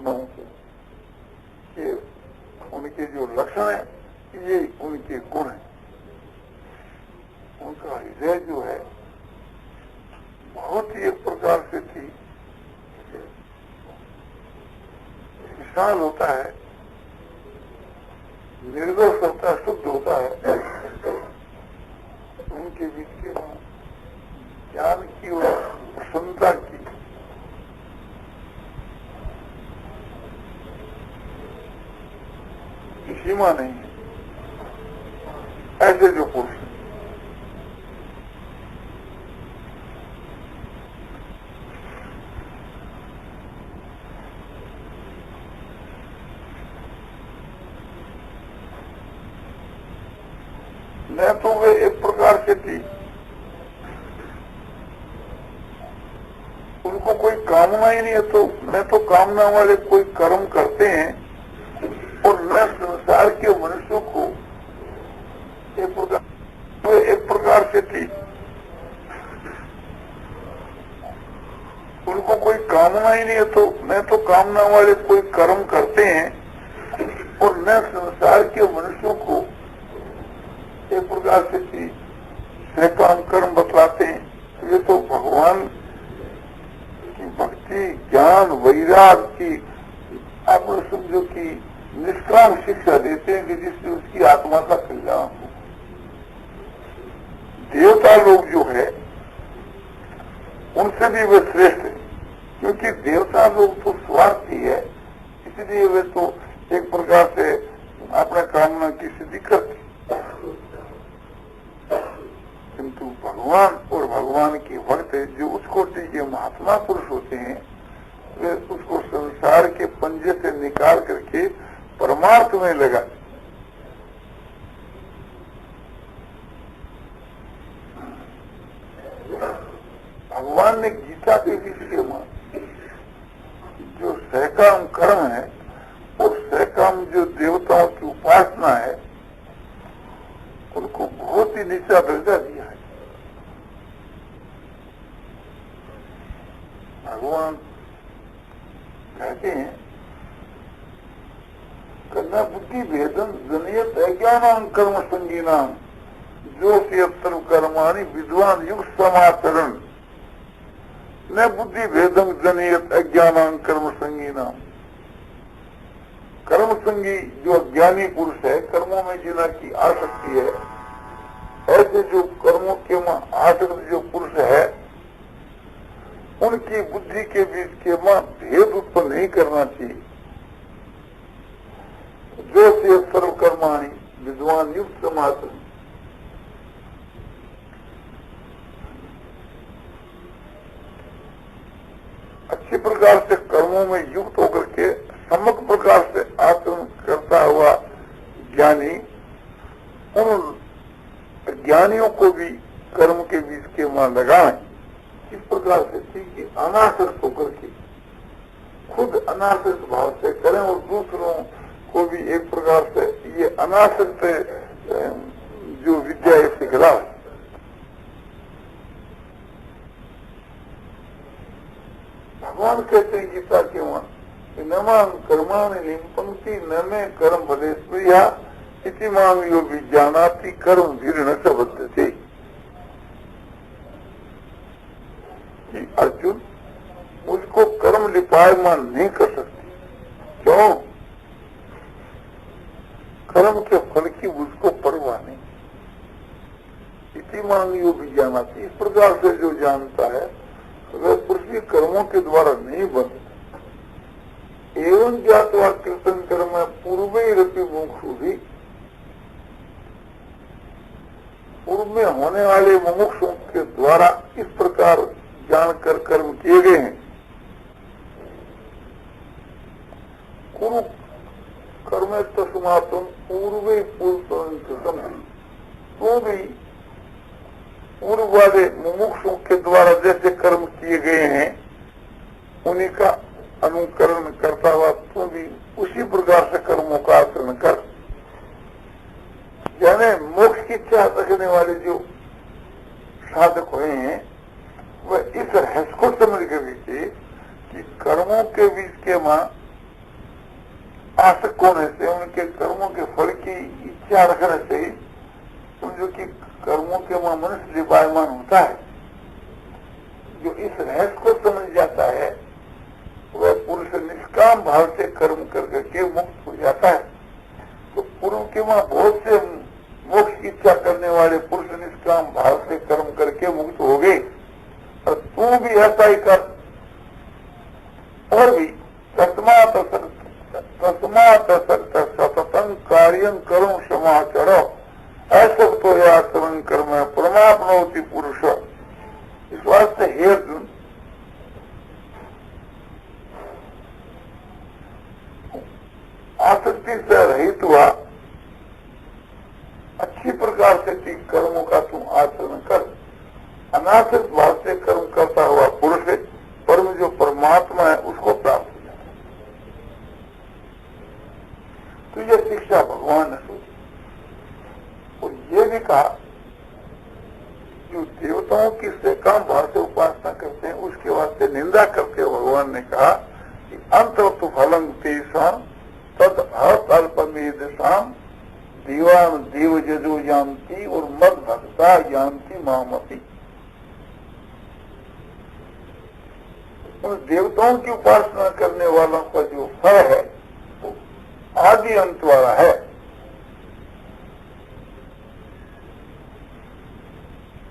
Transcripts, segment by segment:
महात्माओं को कि उनके जो लक्षण है ये उनके गुण है। उनका हृदय जो है बहुत ही एक प्रकार से थी विशाल होता है, निर्दोष होता है, शुद्ध होता है। उनके बीच के ज्ञान की और प्रसन्नता की सीमा नहीं है। ऐसे जो पुरुष हैं न तो वे एक प्रकार से थी, उनको कोई कामना ही नहीं है, तो न तो कामना वाले कोई कर्म करते हैं और न संसार के मनुष्यों को एक प्रकार से थी, उनको कोई कामना ही नहीं है, तो न तो कामना वाले कोई कर्म करते हैं और न संसार के मनुष्यों को एक प्रकार से थी सहकाम कर्म बतलाते हैं। ये तो भगवान की भक्ति, ज्ञान, वैराग की आप समझो कि निष्काम शिक्षा देते हैं कि जिससे उसकी आत्मा का कल्याण हो। देवता लोग जो है उनसे भी वे श्रेष्ठ है, क्योंकि देवता लोग तो स्वार्थी है, इसलिए वे तो एक प्रकार से अपने कामना की सिद्धि करते, किंतु भगवान और भगवान के भक्त जो उस कोटि के महात्मा पुरुष होते हैं वे उसको संसार के पंजे से निकाल करके परमार्थ में लगा। भगवान ने गीता के विषय में जो सहकाम कर्म है और सहकाम जो देवताओं की उपासना है उनको बहुत ही नीचा दर्जा दिया है। भगवान कहते हैं कन्या बुद्धि भेदन जनियत अज्ञान कर्म संगीनाम जो सर्व कर्माणि विद्वान युग समाचरण न बुद्धि भेदम जनियत अज्ञान कर्म संगीनाम। कर्म संगी जो अज्ञानी पुरुष है, कर्मों में जिना की आसक्ति है, ऐसे जो कर्मों के आसक्त जो पुरुष है उनकी बुद्धि के बीच के भेद उत्पन्न नहीं करना चाहिए। जो से सर्व कर्माणि विद्वान युक्त समाचरण, अच्छी प्रकार से कर्मों में युक्त होकर के सम्यक प्रकार से आचरण करता हुआ ज्ञानी उन ज्ञानियों को भी कर्म के बीच के लगाए। इस प्रकार से ठीक है, अनासक्त होकर के खुद अनासक्त भाव से करें और दूसरों को भी एक प्रकार से ये अनासक्त जो विद्या है सिखला है। भगवान कहते हैं गीता के वहां न मांग कर्माणि लिंपन्ति न में कर्म फले स्प्रिया इति मांग यो विज्ञानाति कर्म भीर न च बद्धते। अर्जुन मुझको कर्म लिपायमान नहीं कर सकती, क्यों? कर्म के फल की मुझको परवाह नहीं। इति मांग यो विज्ञानाति, इस प्रकार से जो जानता है वह पुरुष भी कर्मों के द्वारा नहीं बनता। एवं ज्ञातवा कीर्तन कर्म पूर्व रपि मुमुक्षु भी, पूर्व में होने वाले मुमुक्षुओं के द्वारा इस प्रकार जानकर कर्म किए गए हैं। कुरु कर्म तस्मात्म पूर्व पूर्व, तो भी पूर्व वाले मुमुक्षुओं के द्वारा जैसे कर्म किए गए हैं उन्हीं का अनुकरण करता हुआ तो भी उसी प्रकार से कर्मों का आचरण कर। यानी मोक्ष की इच्छा रखने वाले जो साधक हुए हैं वह इस रहस्य को समझ कर कि कर्मों के बीच के आसक्त होने से, उनके कर्मों के फल की इच्छा रखने से समझो कि कर्मों के वहां मनुष्य लिपायमान होता है। जो इस रहस्य को समझ जाता है वह पुरुष निष्काम भाव से कर्म कर करके मुक्त हो जाता है। तो पूर्व के वहां बहुत से मोक्ष की इच्छा करने वाले पुरुष निष्काम भाव से कर्म करके मुक्त हो गए, और तू भी ऐसा ही कर। और भी तस्मात् सततं कार्यं करो समाचरो ऐसा तो आचरण कर्म परमाप्नोति पुरुष। इस वास्ते हे अर्जुन, आसक्ति से रहित हुआ अच्छी प्रकार से ठीक कर्मों का तुम आचरण कर। अनासक्त भाव से कर्म करता हुआ पुरुष परम जो परमात्मा है उसको प्राप्त हो जाता है। तो यह शिक्षा भगवान ने सोची। और ये भी कहा जो देवताओं की सकाम भाव से उपासना करते हैं उसके वास्ते निंदा करते हुए भगवान ने कहा कि अंतरतु फलं तेषां तद अल्पमेधसाम दीवान देव जजो जानती और मद भक्ता जानती मामती। उन देवताओं की उपासना करने वालों का जो फल है वो आदि अंत वाला है।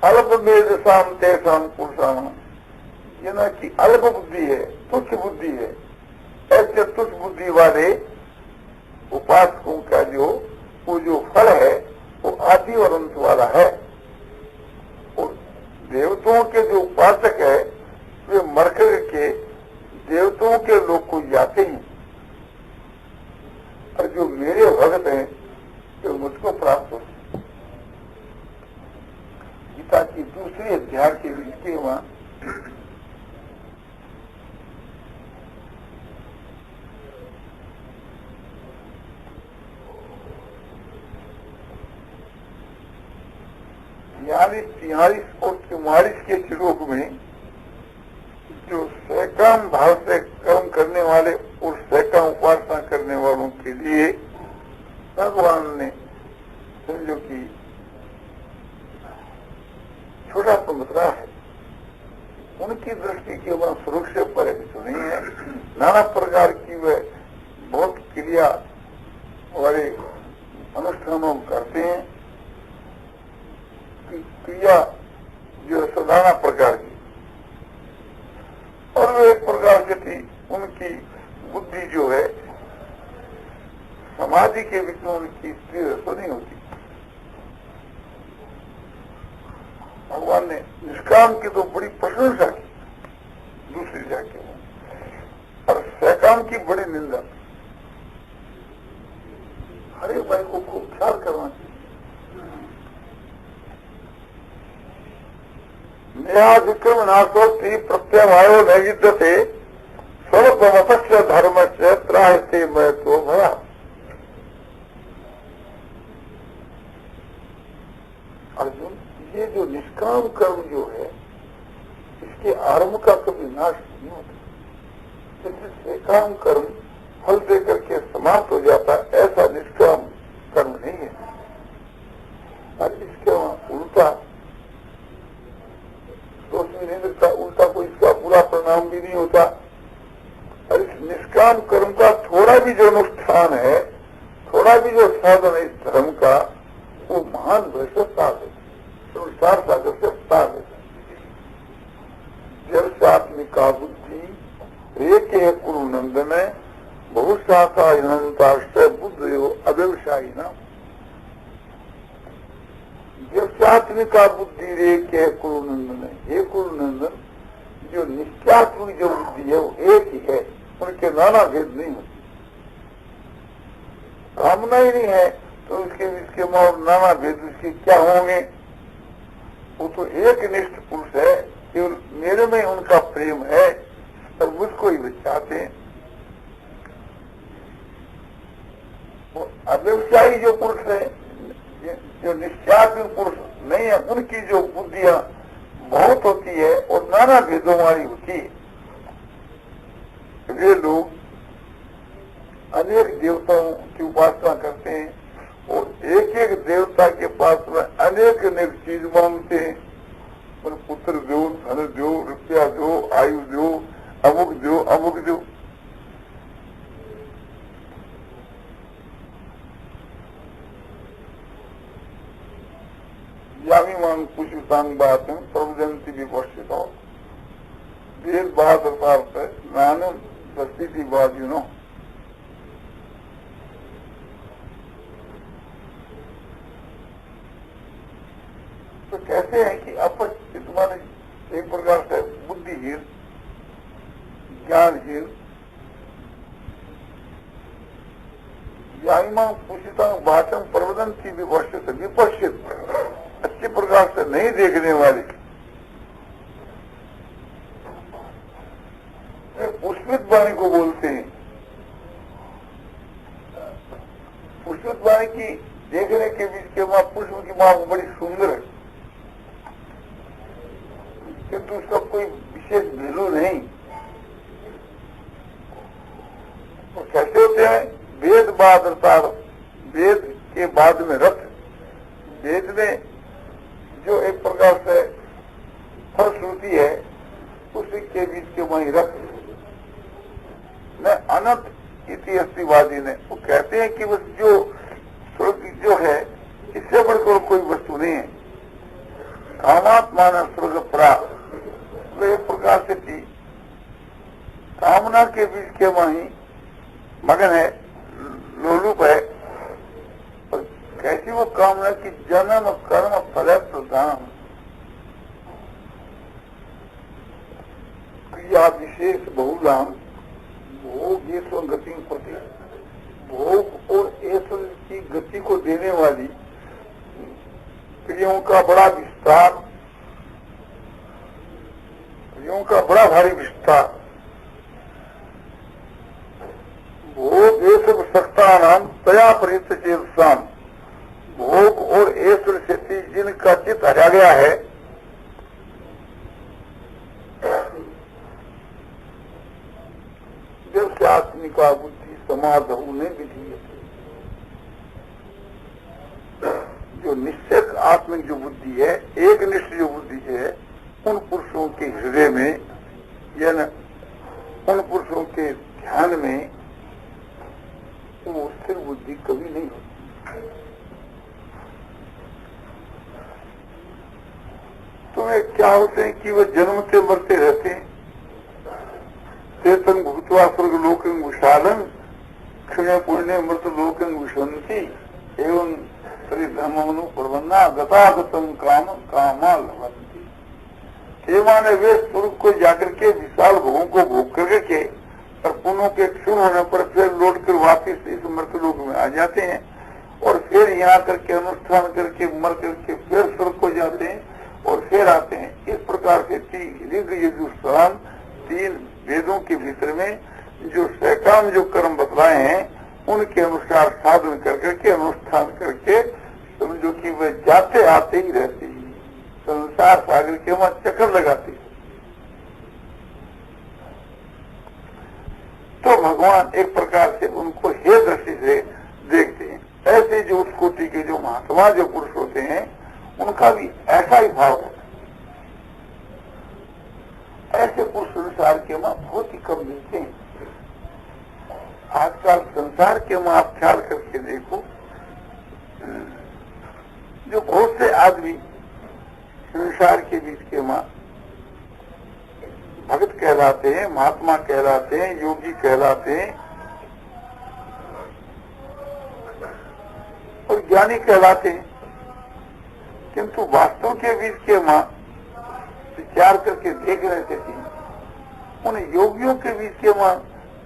अल्पमेधसाम तेषां पुरुषाणाम, ये ना कि अल्प बुद्धि है, तुच्छ बुद्धि है, ऐसे तुच्छ बुद्धि वाले उपासकों का वो जो फल है वो आदि और अंत वाला है। और देवताओं के जो उपासक है वे मरकर के देवताओं के लोग को जाते हैं, और जो मेरे भक्त हैं तो मुझको प्राप्त होते हैं। गीता की दूसरी अध्याय के विषय वहां यानी 43 और 44 के श्लोक में जो सकाम भाव से कर्म करने वाले और सकाम उपासना करने वालों के लिए भगवान ने समझो कि छोटा तो बतरा है। उनकी दृष्टि के वहां सुरक्षा पर तो नहीं है। नाना प्रकार की वह बहुत क्रिया वाले अनुष्ठानों करते हैं। क्रिया जो है साधारण प्रकार की, और वो एक प्रकार से थी उनकी बुद्धि जो है समाधि के बीच में उनकी स्थिर तो नहीं होती। भगवान ने निष्काम की तो बड़ी प्रशंसा की दूसरी जाके, और सकाम की बड़ी निंदा। हर एक भाई को खूब ख्याल करना चाहिए। न्यायाधिक्रम नाशोक्ति प्रत्यवायो न युद्धते स्वल्पमतस्य धर्मस्य त्रायते महत्व भया। अर्जुन, ये जो निष्काम कर्म जो है इसके आरंभ का कभी नाश नहीं होता। जैसे काम कर्म फल दे करके समाप्त हो जाता है, ऐसा निष्काम कर्म नहीं है। और इसके वहां उल्टा दोष भी नहीं लगता, उल्टा कोई इसका बुरा परिणाम भी नहीं होता। और इस निष्काम कर्म का थोड़ा भी जो अनुष्ठान है, थोड़ा भी जो साधन है इस धर्म का, वो महान भविष्य पार है, संसार सागर से पार है। जब आत्मिका बुद्धि एक है कुरु नंदन बहुशाखा अनंताश्रय बुद्ध यो अव्यवसायी नाम। व्यवसात्मिका बुद्धि रे के कुरु नंदन है। हे कुरु नंदन, जो निश्चयात्मक जो बुद्धि है वो एक ही है, उनके नाना भेद नहीं होते। कामना ही नहीं है तो इसके नाना भेद उसके क्या होंगे। वो तो एक निष्ठ पुरुष है, केवल मेरे में उनका प्रेम है और मुझको ही चाहते हैं। वो अव्यवसायी जो पुरुष है, जो निश्चयात्मक पुरुष नहीं है, उनकी जो बुद्धियां बहुत होती है और नाना भेदों वाली होती है। वे लोग अनेक देवताओं की उपासना करते हैं और एक एक देवता के पास में अनेक अनेक चीज मांगते हैं। पुत्र दो, धन दो, रुपया दो, आयु दो, अमुक दो, अमुक दो। यामी मांग पुष्पांग बात प्रवजंती विपक्षित हो वेद बात ज्ञान स्थिति बात तो कहते हैं कि अपचित माने एक प्रकार से बुद्धिहीन, ज्ञानहीन, याइमा पुष्पिता वाचन प्रवदन की विपक्षित अच्छे प्रकार से नहीं देखने वाली पुष्पित वाणी को बोलते हैं। पुष्पित वाणी की देखने के बीच के माँ पुष्प की माँ बड़ी सुंदर है, किंतु उसका कोई विशेष वैल्यू नहीं। तो कैसे होते हैं? वेद बाद अर्थात वेद के बाद में रथ, वेद में जो एक प्रकार से फलश्रुति है उसी के बीच के वही रथ न अनंत इतिहासवादी ने वो कहते हैं कि बस जो स्वर्ग जो है इससे बढ़कर कोई वस्तु नहीं है। कामात्मा न स्वर्ग प्राप्त एक प्रकार से थी, कामना के बीच के वही मगन है, लोलुप है। और कैसी वो कामना की जन्म कर्म फल प्रदान क्रिया विशेष बहुलाम भोग ये गति प्रति भोग और ऐश्वर्य की गति को देने वाली क्रियाओं का बड़ा विस्तार, क्रियाओं का बड़ा भारी विस्तार, भोग ये सब सत्ता नाम तया परित चेतसाम, भोग और ऐश्वर्य से जिनका चित्त हरा गया है जब से आत्मिका बुद्धि समाध उन्हें विधि, जो निश्चय आत्मिक जो बुद्धि है, एक निष्ठ जो बुद्धि है, उन पुरुषों के हृदय में या उन पुरुषों के ध्यान में वो स्थिर बुद्धि कभी नहीं होती। तो वे क्या होते हैं कि वह जन्मते मरते रहते हैं। चेतन भूतवा स्वर्ग लोकं विशालन क्षण पुण्य मृत लोकं विशंति एवं श्री धर्मनु प्रबंधा गतागतम काम कामा लभंती। ये माने वे स्वर्ग को जाकर के विशाल भोगों को भोग करके और पुण्यों के क्षण होने पर फिर लौट कर वापिस इस मृत लोक में आ जाते हैं और फिर यहाँ करके अनुष्ठान करके मर करके फिर स्वर्ग को जाते हैं और फिर आते हैं। इस प्रकार से ऋग यजु साम तीन वेदों के भीतर में जो सैकाम जो कर्म बतलाए हैं उनके अनुसार साधन करके अनुष्ठान करके समझो कि वे जाते आते ही रहते हैं, संसार सागर के वहां चक्कर लगाते हैं। तो भगवान एक प्रकार से उनको हे दृष्टि से देखते हैं। ऐसे जो उस कोटि के जो महात्मा जो पुरुष होते हैं उनका भी ऐसा ही भाव है। ऐसे पुरुष संसार के मां बहुत ही कम मिलते हैं। आजकल संसार के मां आप ख्याल करके देखो, जो बहुत से आदमी संसार के बीच के मां भक्त कहलाते हैं, महात्मा कहलाते हैं, योगी कहलाते हैं और ज्ञानी कहलाते हैं, किंतु वास्तव के बीच के मां विचार करके देख रहे थे उन योगियों के बीच के मां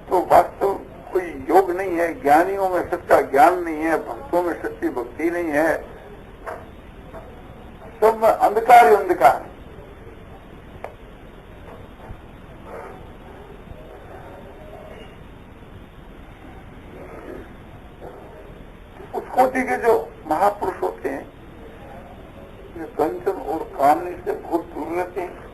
तो वास्तव कोई योग नहीं है, ज्ञानियों में सच्चा ज्ञान नहीं है, भक्तों में सच्ची भक्ति नहीं है, सब में अंधकार ही अंधकार है। उस कोटि के जो महापुरुष होते हैं वे कंचन और कामनी से बहुत दूर रहते हैं,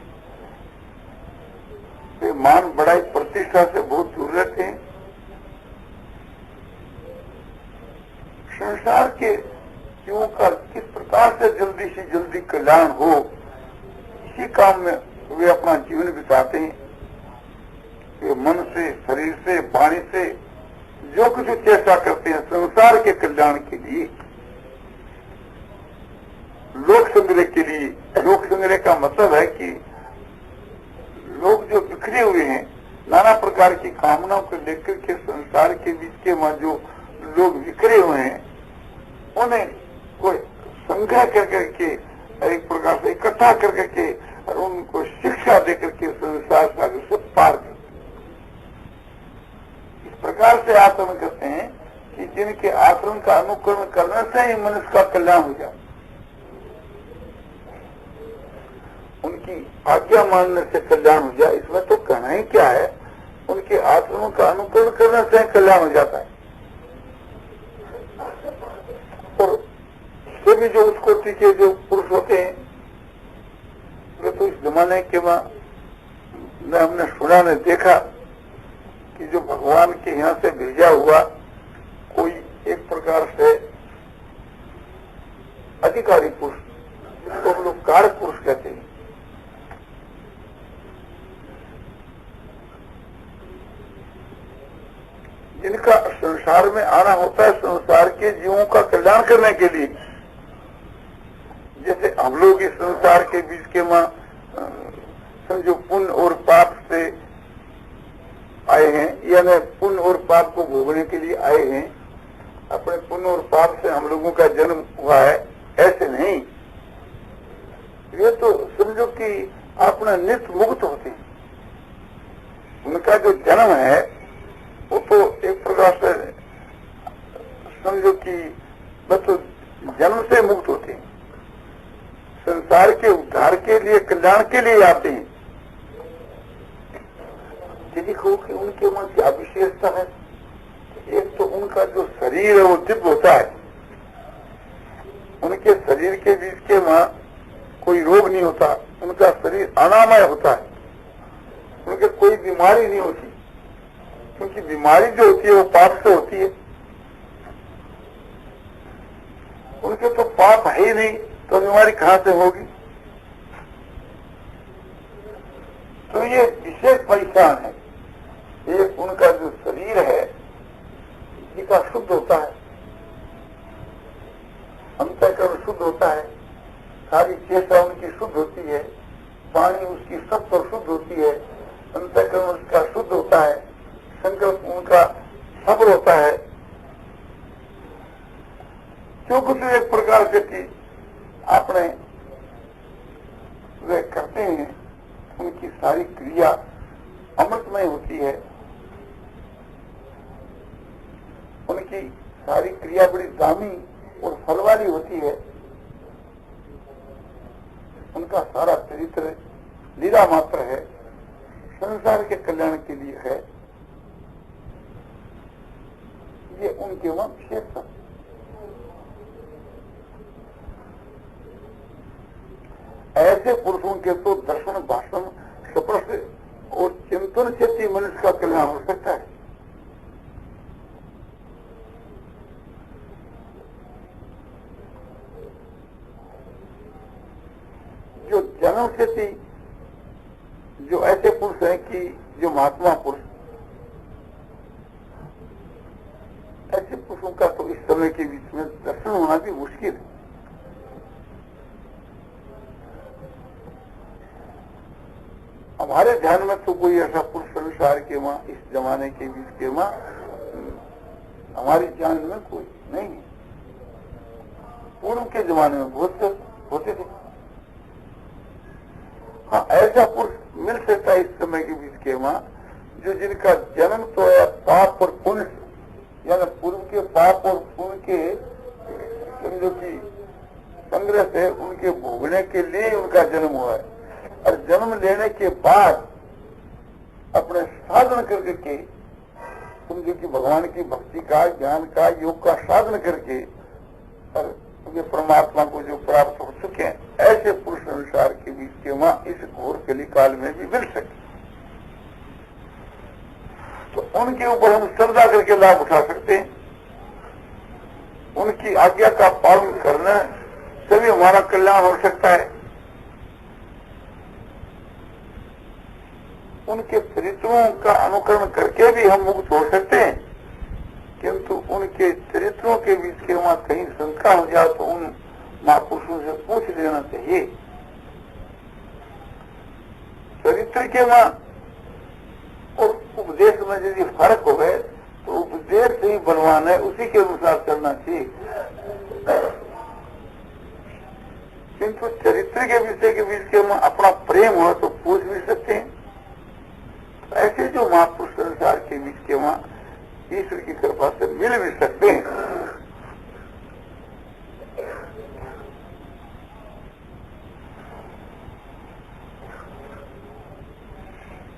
वे मान बड़ाई प्रतिष्ठा से बहुत दूर रहते हैं, संसार के जीवों का किस प्रकार से जल्दी से जल्दी कल्याण हो, इसी काम में वे अपना जीवन बिताते हैं। वे मन से, शरीर से, वाणी से जो कुछ चेष्टा करते हैं संसार के कल्याण के लिए, लोक संग्रह के लिए। लोक संग्रह का मतलब है कि लोग जो बिखरे हुए हैं, नाना प्रकार की कामनाओं को लेकर के संसार के बीच के वहां जो लोग बिखरे हुए हैं, उन्हें कोई संग्रह कर करके एक प्रकार से इकट्ठा कर करके और उनको शिक्षा दे करके संसार सागर से पार करते। इस प्रकार से आचरण करते हैं कि जिनके आचरण का अनुकरण करने से ही मनुष्य का कल्याण हो जाए। उनकी आज्ञा मानने से कल्याण हो जाए, इसमें तो कहना ही क्या है। उनके आचरणों का अनुकरण करने से कल्याण हो जाता है। और सभी जो उसको टीके जो पुरुष होते हैं, वे तो इस जमाने के में हमने सुना ने देखा कि जो भगवान के यहाँ से भेजा हुआ कोई एक प्रकार से अधिकारी पुरुष, जिसको हम लोग कारक पुरुष कहते हैं, जिनका संसार में आना होता है संसार के जीवों का कल्याण करने के लिए। जैसे हम लोग इस संसार के बीच के मां समझो पुण्य और पाप से आए हैं, यानी पुण्य और पाप को भोगने के लिए आए हैं। अपने पुण्य और पाप से हम लोगों का जन्म हुआ है, ऐसे नहीं। ये तो समझो कि अपना नित्य मुक्त होते हैं। उनका जो जन्म है वो तो एक प्रकार से समझो कि बस तो जन्म से मुक्त होते हैं, संसार के उद्धार के लिए, कल्याण के लिए आते हैं। देखो कि उनके मन क्या विशेषता है। एक तो उनका जो शरीर है वो दिव्य होता है। उनके शरीर के बीच के वहां कोई रोग नहीं होता, उनका शरीर अनामय होता है, उनके कोई बीमारी नहीं होती। क्योंकि बीमारी जो होती है वो पाप से होती है। उनके तो पाप है ही नहीं, तो बीमारी कहां से होगी। तो ये विशेष पहचान है। एक उनका जो शरीर है इसका शुद्ध होता है, अंतःकरण शुद्ध होता है, सारी चेष्टा उनकी शुद्ध होती है, वाणी उसकी सत्व शुद्ध होती है, अंतःकरण उसका शुद्ध होता है, संकल्प उनका सफल होता है। जो कुछ एक प्रकार से कि आपने वे करते हैं, उनकी सारी क्रिया अमृतमय होती है। उनकी सारी क्रिया बड़ी दामी और फल वाली होती है। उनका सारा चरित्र लीला मात्र है, संसार के कल्याण के लिए है। ये उनके वहां विशेष है। ऐसे पुरुषों के तो दर्शन, भाषण, स्पर्श और चिंतन से ही मनुष्य का कल्याण हो सकता है। जो जन्म से ही जो ऐसे पुरुष हैं कि जो महात्मा पुरुष, ऐसे पुरुषों का तो इस समय के बीच में दर्शन होना भी मुश्किल है। हमारे ध्यान में तो कोई ऐसा पुरुष संसार के मां, इस जमाने के बीच के मां, हमारी जान में कोई नहीं है। पूर्व के जमाने में बहुत से होते थे। हाँ, ऐसा पुरुष मिल सकता है इस समय के बीच के मां, जो जिनका जन्म तो है पाप और पुण्य, यानी पूर्व के पाप और पुण्य के समझो कि संग्रह से उनके भोगने के लिए उनका जन्म हुआ है। और जन्म लेने के बाद अपने साधन करके समझो कि भगवान की भक्ति का, ज्ञान का, योग का साधन करके और ये परमात्मा को जो प्राप्त हो सके, ऐसे पुरुष संसार के बीच के वहां इस घोर कली काल में भी मिल सके। तो उनके ऊपर हम श्रद्धा करके लाभ उठा सकते हैं। उनकी आज्ञा का पालन करने से भी हमारा कल्याण हो सकता है। उनके चरित्रों का अनुकरण करके भी हम मुक्त हो सकते हैं, किंतु उनके चरित्रों के बीच के वहां कहीं शंका हो जाए तो उन महापुरुषों से पूछ लेना चाहिए। चरित्र के वहां और उपदेश में यदि फर्क हो गए तो उपदेश से ही बलवान है, उसी के अनुसार करना चाहिए। किंतु चरित्र के विषय के बीच के वहां अपना प्रेम हो तो पूछ भी सकते हैं। ऐसे जो महापुरुष संसार के बीच के वहां ईश्वर की कृपा से मिल भी सकते हैं।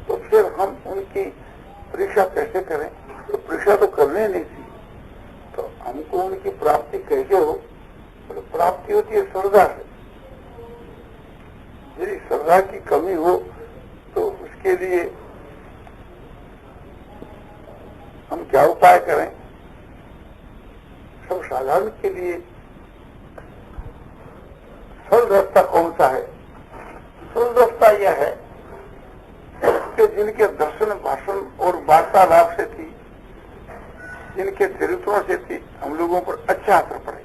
तो फिर हम उनकी परीक्षा कैसे करें? तो परीक्षा तो करने नहीं चाहिए। तो हमको उनकी प्राप्ति कैसे हो? तो प्राप्ति होती है श्रद्धा से। यदि श्रद्धा की कमी हो तो उसके लिए हम क्या उपाय करें? सब साधारण के लिए सरल रास्ता कौन सा है? सरल रास्ता यह है कि जिनके दर्शन, भाषण और वार्तालाप से थी, जिनके चरित्रों से थी, हम लोगों पर अच्छा असर पड़े।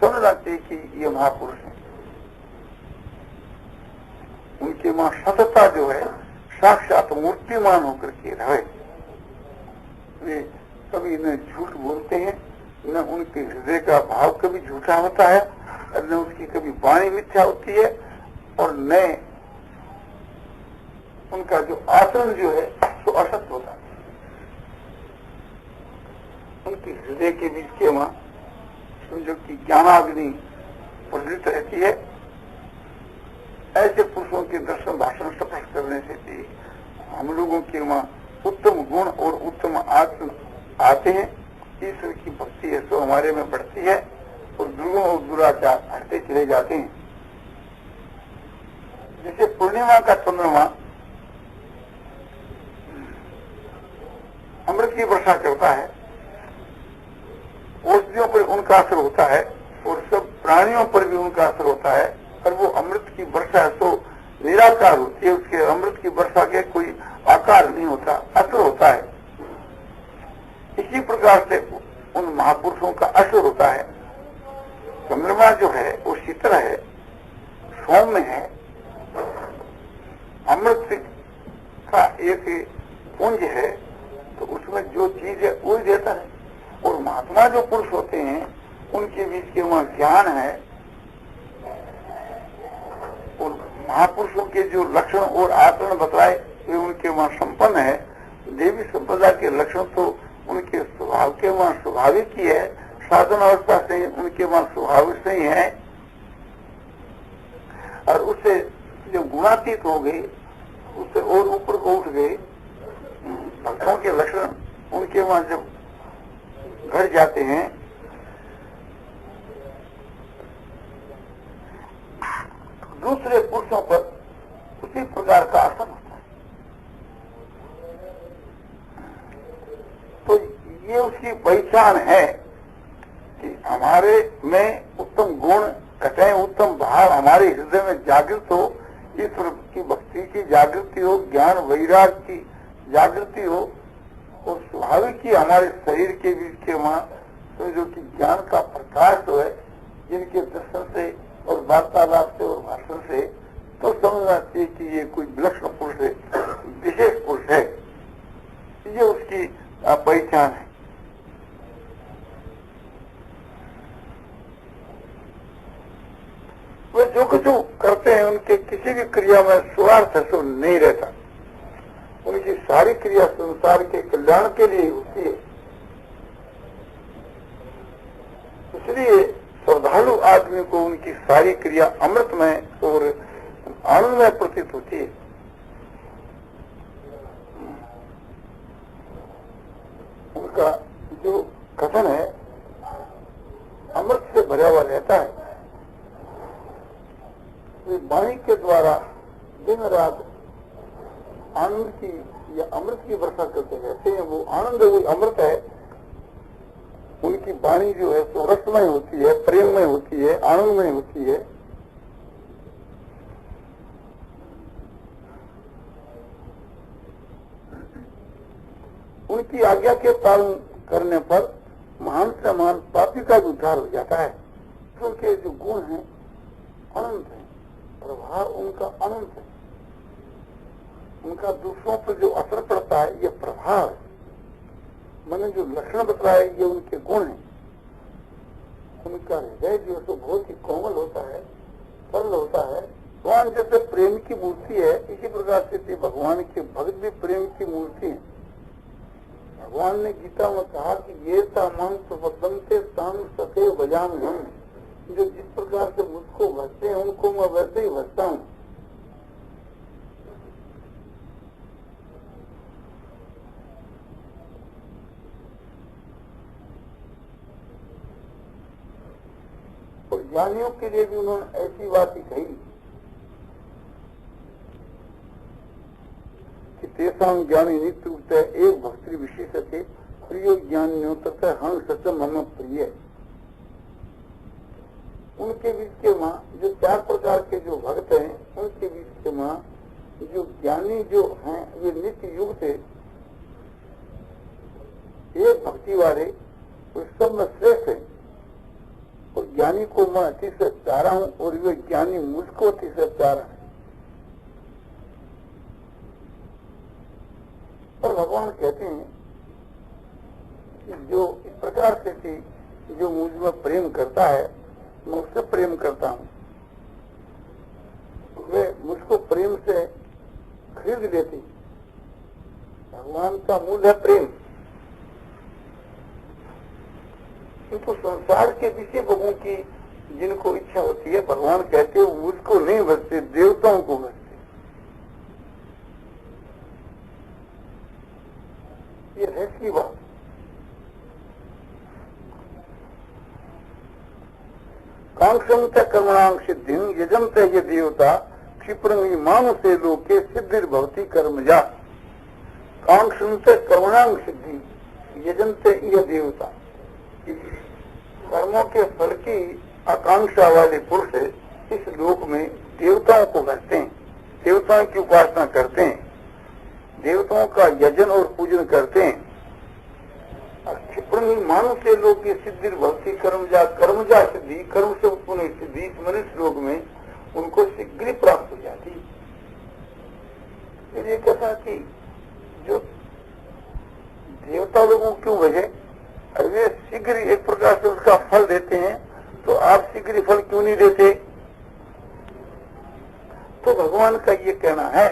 समझना चाहिए कि ये महापुरुष हैं। उनकी वहां सतता जो है साक्षात मूर्तिमान होकर के रहे। वे कभी न झूठ बोलते हैं, न उनके हृदय का भाव कभी झूठा होता है, और न उसकी कभी वाणी मिथ्या होती है, और न उनका जो आचरण जो है तो असत्य होता है। उनके हृदय के बीच के वहां समझो कि ज्ञानाग्नि प्रज्वलित रहती है। ऐसे पुरुषों के दर्शन, भाषण, स्पर्श करने से भी हम लोगों के वहां उत्तम गुण और उत्तम आचरण आते हैं। ईश्वर की भक्ति है सो हमारे में बढ़ती है और दुर्गुण और दुराचार हटते चले जाते हैं। जैसे पूर्णिमा का चंद्रमा अमृत की वर्षा करता है, औषधियों पर उनका असर होता है और सब प्राणियों पर भी उनका असर होता है, और वो अमृत की वर्षा तो निराकार होती है। उसके अमृत की वर्षा के कोई आकार नहीं होता, असर होता है। इसी प्रकार से उन महापुरुषों का असर होता है। चंद्रमा जो है वो शीतल है, सौम्य है, अमृत का एक पुंज है, तो उसमें जो चीज है वो ही देता है। और महात्मा जो पुरुष होते हैं उनके बीच के वहां ज्ञान है, और महापुरुषों के जो लक्षण और आचरण बताए वे उनके वहां संपन्न है। देवी संपदा के लक्षण तो उनके स्वभाव के वहां स्वाभाविक ही है, साधन अवस्था से उनके वहां स्वाभाविक से ही है, और उससे जो गुणातीत हो गए, उससे और ऊपर को उठ गए। भक्तों के लक्षण उनके वहां जब घट जाते हैं दूसरे पुरुषों पर उसी प्रकार का असर होता है। तो ये उसकी पहचान है कि हमारे में उत्तम गुण घटे, उत्तम भाव हमारे हृदय में जागृत हो, ईश्वर की भक्ति की जागृति हो, ज्ञान वैराग की जागृति हो, और स्वाभाविक ही हमारे शरीर के बीच के वहां समझो कि ज्ञान का प्रकाश तो है, जिनके दर्शन से और वार्तालाप से और भाषण से, तो समझना चाहिए कि ये कोई विलक्षण पुरुष है, विशेष पुरुष है। ये उसकी पहचान है। वे जो कुछ करते हैं उनके किसी भी क्रिया में स्वार्थ तो नहीं रहता। उनकी सारी क्रिया संसार के कल्याण के लिए होती है। इसलिए श्रद्धालु आदमी को उनकी सारी क्रिया अमृतमय और आनंदमय प्रतीत होती है। उनका जो कथन है अमृत से भरा हुआ रहता है। वे वाणी के द्वारा दिन रात आनंद की या अमृत की वर्षा करते रहते हैं। वो आनंद, वो अमृत है उनकी वाणी जो है सो रसमय होती है, प्रेममय होती है, आनंदमय होती है। उनकी आज्ञा के पालन करने पर महान से महान पापी का भी उद्धार हो जाता है। उनके जो गुण हैं अनंत है, प्रभाव उनका अनंत है। उनका दूसरों पर जो असर पड़ता है ये प्रभाव है। मैंने जो लक्षण बताया ये उनके गुण हैं। उनका हृदय जो है बहुत ही कोमल होता है, सरल होता है। भगवान जैसे प्रेम की मूर्ति है, इसी प्रकार से भगवान के भक्त भी प्रेम की मूर्ति है। भगवान ने गीता में कहा कि ये सामान प्रबंधते तान सके बजाम हम, जो जिस प्रकार से मुझको भजते हैं उनको मैं वैसे ही भजता हूँ। और ज्ञानियों के लिए भी उन्होंने ऐसी बात ही कही कि तेसाम ज्ञानी नित्य उठते एक भक्ति विशेष थे प्रिय ज्ञानियों तथा हंग सचम हम प्रिय। उनके बीच के माँ जो 4 प्रकार के जो भक्त हैं, उनके बीच के माँ जो ज्ञानी जो हैं वे नित्य युग थे, एक भक्ति वाले उस सब में श्रेष्ठ है। और ज्ञानी को मैं अतिशय प्यारा हूँ और वे ज्ञानी मुझको अतिशय प्यारा है। और भगवान कहते हैं कि जो इस प्रकार से थी जो मुझ में प्रेम करता है मैं उससे प्रेम करता हूँ, वे मुझको प्रेम से खरीद लेती। भगवान का मूल है प्रेम। किंतु संसार के विषय भोगों की जिनको इच्छा होती है, भगवान कहते हैं मुझको नहीं भजते, देवताओं को भजते। ये रहस्य की बात। कांक्षमते कर्मणां सिद्धि यजन्ते ये देवता क्षिप्रंगी मानुषे लोके सिद्धिर्भवति कर्मजा। कांक्षमते कर्मणां सिद्धि यजन्ते ये देवता। कर्मों के फल की आकांक्षा वाले पुरुष इस लोक में देवताओं को भजते हैं, देवताओं की उपासना करते हैं, देवताओं का यजन और पूजन करते हैं। क्षिप्रंगी मानुषे लोक की सिद्धि भक्ति कर्मजा सिद्धि, कर्म से उत्पन्न सिद्धि इस मनुष्य लोक में उनको शीघ्र प्राप्त हो जाती। ये कथा कि जो देवता लोगों क्यों भजे, वे शीघ्र एक प्रकार से उसका फल देते हैं, तो आप शीघ्र फल क्यों नहीं देते? तो भगवान का ये कहना है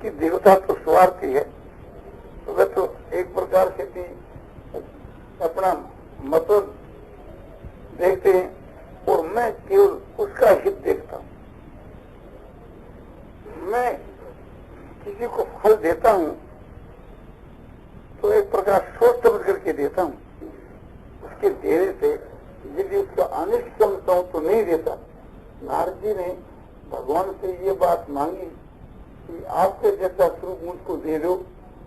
कि देवता तो स्वार्थी है, तो वह तो एक प्रकार से भी अपना मतलब देखते हैं और मैं केवल उसका हित देखता हूँ। मैं किसी को फल देता हूँ तो एक प्रकार सोच समझ करके देता हूँ। उसके देने से यदि उसका अनिष्ट समझता हूँ तो नहीं देता। नारद जी ने भगवान से ये बात मांगी कि आपके जैसा स्वरूप मुझको दे दो।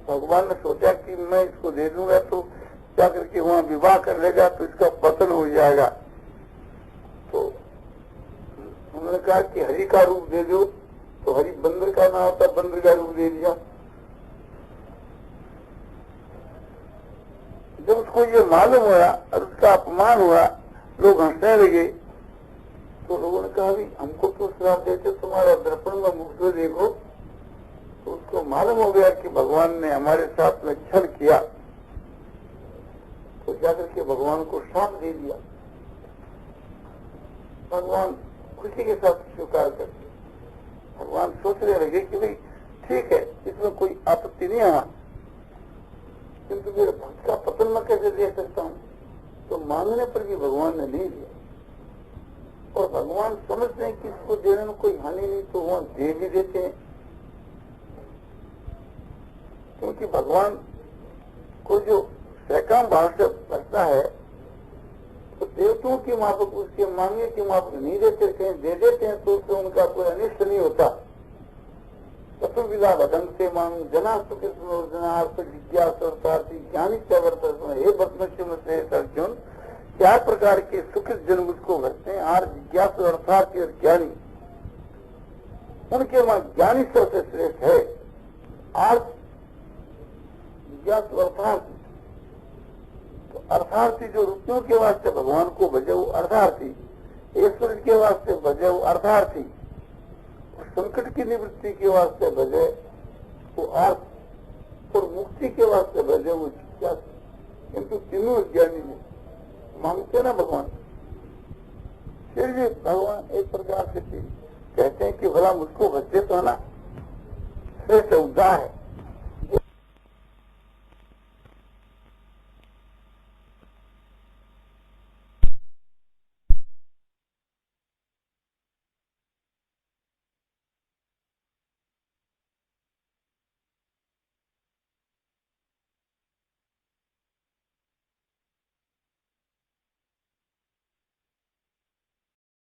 भगवान ने सोचा कि मैं इसको दे दूंगा तो क्या करके वहाँ विवाह कर लेगा तो इसका पतन हो जाएगा। तो उन्होंने कहा कि हरि का रूप दे दो, तो हरि बंदर का नाम होता, बंदर का रूप दे दिया। जब उसको ये मालूम हुआ और उसका अपमान हुआ, लोग हंसने लगे, तो लोगों ने कहा भी हमको क्यों श्राप देते, तुम्हारा दर्पण में मुख देखो। तो उसको मालूम हो गया कि भगवान ने हमारे साथ में छल किया, तो जाकर के भगवान को श्राप दे दिया। भगवान खुशी के साथ स्वीकार कर दिया। भगवान सोचने लगे कि भाई ठीक है, इसमें कोई आपत्ति नहीं आया, किंतु मेरे भक्त का पतन मैं कैसे दे सकता हूँ? तो मांगने पर भी भगवान ने नहीं दिया। और भगवान समझते हैं कि इसको देने में कोई हानि नहीं, तो वहां दे भी देते हैं। क्योंकि भगवान को जो सैकाम भाव से करता है, तो देवताओं की माफक उसके मांगने की माफक नहीं देते, कहीं दे देते हैं तो उससे उनका कोई अनिष्ट नहीं होता। चतुर्विधा भजन से मांग जना सुख जना जिज्ञासार्थी ज्ञानी से वर्तन हे बदमश्य से अर्जुन 4 प्रकार के सुखित जन मुझको भरते हैं। आर जिज्ञासु अर्थार्थी और ज्ञानी, उनके वहां ज्ञानी सबसे श्रेष्ठ है। आर्थ जिज्ञासु अर्थार्थी, तो अर्थार्थी जो रुपयों के वास्ते भगवान को भजे वो अर्थार्थी, ऐश्वर्य के वास्ते भजे वो अर्थार्थी, संकट की निवृत्ति के वास्ते भजे वो अर्थ, और मुक्ति के वास्ते भजे वो जिज्ञासु। किंतु तीनों ज्ञानी है, मांगते ना भगवान, फिर भी भगवान एक प्रकार से कहते हैं कि भला मुझको भजते तो है ना, श्रेष्ठ उद्धार है।